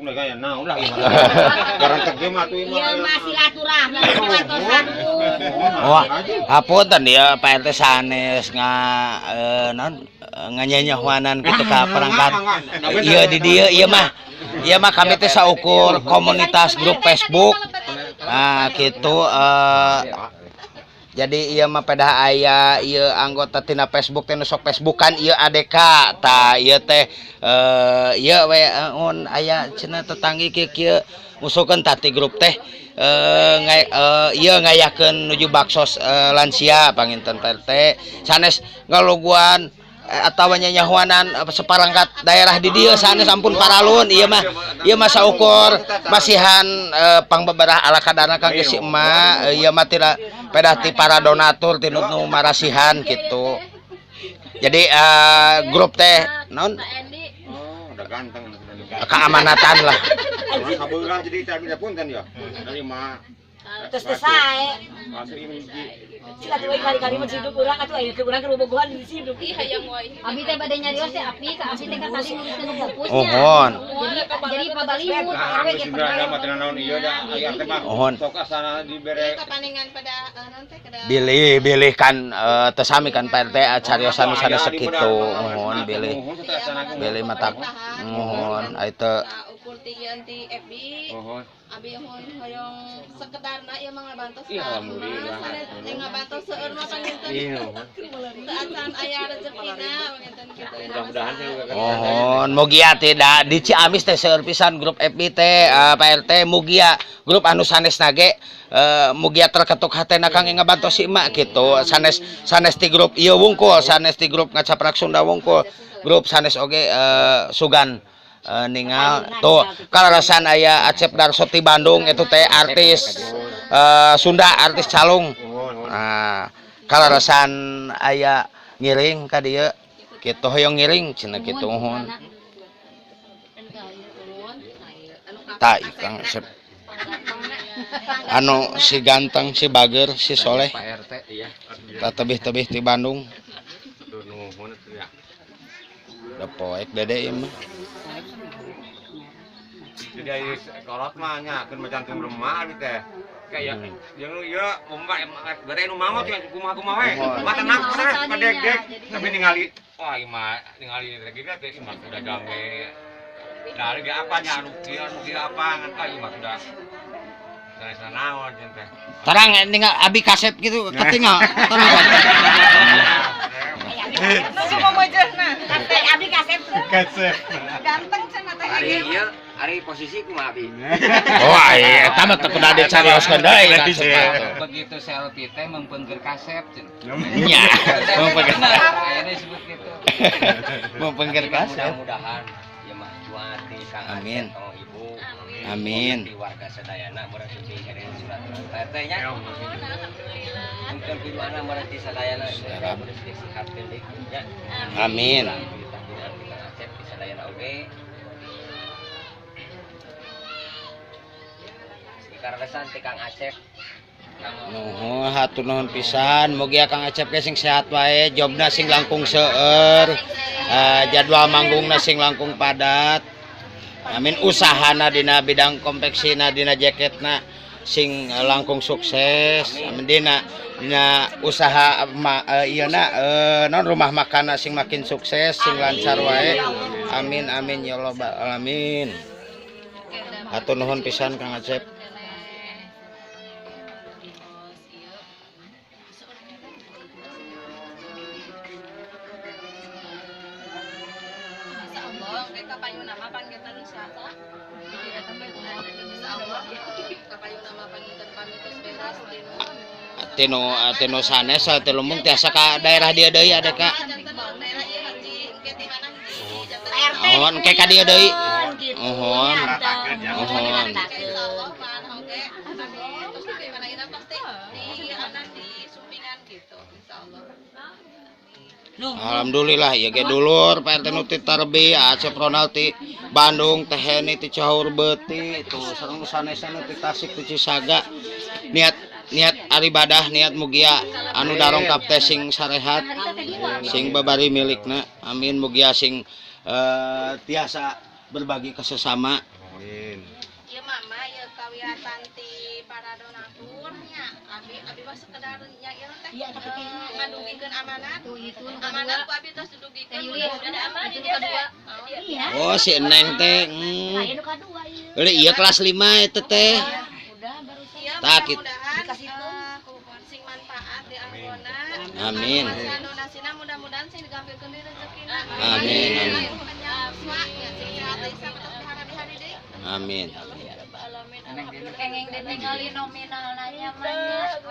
kampung lagi ya. Nah, udah gimana. Barang tege mah tuh Iya masih silaturahmi kantosan. Oh, hapunten ya Pak RT sanes nganyanyahwanan kitu ka perangkat. Ieu di dieu ieu mah kami teh saukur komunitas grup Facebook. Nah, gitu jadi ieu mah pedah aya ieu anggota tina Facebook teh nu sok Facebookan ieu ADK tah ieu teh ieu we aya cenah tetanggi kieu musuhkeun tah ti grup teh ieu ngayakeun nuju baksos lansia panginten RT sanes ngaloguan atawa nyanyahuanan separangkat daerah di dieu sanes ampun paralun ieu mah saukur masihan pangbabaraha ala kadana kangge si emak ieu mah tira pedah ti para donatur ti nu marasihan gitu. Jadi grup teh naon udah ganteng keamanatan lah. Kabeurang jadi tadi punten ya. Dari mah Terus sae. asli hiji. Sila tuh kali-kali mah hidup urang atuh aya ke urang ke bobogohan di hidup. Ih hayang wae. Abi teh bade nyarios teh api ka abi teh ka tadi nguruskeun nu pupusnya. Ohon. Jadi pabalimut RW ge Sudah ada matra naon ieu da aya teh mah. Ohon. Sok asana dibere Kapaningan pada naon teh kada Bilih kan teu sami kan Pak RT cariosan sanes sakitu. Mohon bilih mata mohon itu ukur ti anti FB. Ohon. Abi mohon hoyong sekedarna ieu mah ngabantos ka. Alhamdulillah. Sanes ngabantos seueur mah panginten. Iya. Teu acan aya rezekina panginten kitu. Mudah-mudahan saya juga mohon mugia tidak di Ciamis teh seueur pisan grup FB teh Pak RT mugia grup anu sanes nage mugia terketuk hatena kangge ngabantos si emak gitu sanes ti grup ieu wungkul sanes ti grup ngacaprak Sunda wungkul grup sanes oge sugan ningal tuh kalarasan aya Acep Darso ti Bandung itu teh artis Sunda artis calung nah kalarasan aya ngiring ka dieu kitu hoyong ngiring cenah kitu mohon tah Kang Acep anu si ganteng si bager si soleh Pak RT iya. tah tebih-tebih ti Bandung Tuh nuhun atuh ya. da poek dede ieu mah Jadi ayo kolot mah nya keun macantum remah abi teh. Kayak jeung ieu umpah bere nu mamot ya kumaha-kumaha we. Mah tenang bener padeg-deg. Tapi ningali wah ieu mah ningali lagi teh ieu mah sudah damai. Dari ge apa nya anu kieu apa ngan ka ieu mah sudah sanes naon jeung teh. terang ningal abi kasep gitu ketinggal terang Nuju momojehna. Teh abi kasep. Ganteng cenah teh. Ari posisi kumaha abi? oh iya eta mah teu kudu dicarioskeun deui Begitu selfie teh mempengker kasep nya mempengker aya disebut gitu. mempengker kasep Mudah-mudahan ya mah juati Kang Amin. Acep tong ibu Amin. di warga sadayana meureun suci ngiring surat RT nya mungkin di mana meureun di sadayana meureun disihatkeun deui nya amin ditanggungan di Kang Acep di sadayana oge karelesan ti Kang Acep nuhun hatur nuhun pisan mugia Kang Acep ge sing sehat wae jobna sing langkung seueur jadwal manggungna sing langkung padat amin usahana dina bidang konveksina dina jaketna sing langkung sukses amin dina usaha ieuna non rumah makan sing makin sukses sing lancar wae amin amin ya rabbal alamin hatur nuhun pisan Kang Acep. Insyaallah mereka payuna mah panggitan insyaallah. Insyaallah kapayuna mah panggitan pamitos beres dinu. Tino sanes teh lumbung tiasa ka daerah dia deui ada ka. Daerah ieu hiji engke di mana hiji RT. Mohon engke ka dieu deui. Mohon. Mohon. Insyaallah pan oge terus di mana ina pasti di anan di sumpingan gitu insyaallah. Alhamdulillah ya ge dulur Pak RT nu ti Tarbi Acep Ronald ti Bandung teh Heni ti Caur Beuti tuh sareng sanes nu ti Tasik ti Cisaga niat aribadah niat mugia anu darongkap teh sing sarehat sing babari milikna amin mugia sing tiasa berbagi ke sesama Amin. Ieu mama ieu kawiatan ti para donaturnya. Abi mah sekedar nya ieu teh ngadugikeun amanat. Amanat ku abi tos dudugikeun udah ada amanat dia ada. Iya. Oh si Neng teh. Aya nu kadua ieu. Euy ieu kelas 5 eta teh. Udah baru Ieu Tak, mudah-mudahan sing manfaat di anggona. Amin. Donasina mudah-mudahan sing digampilkeun di rezekina. Amin, amin. Amin. kenging ditinggali nominal nanya mah.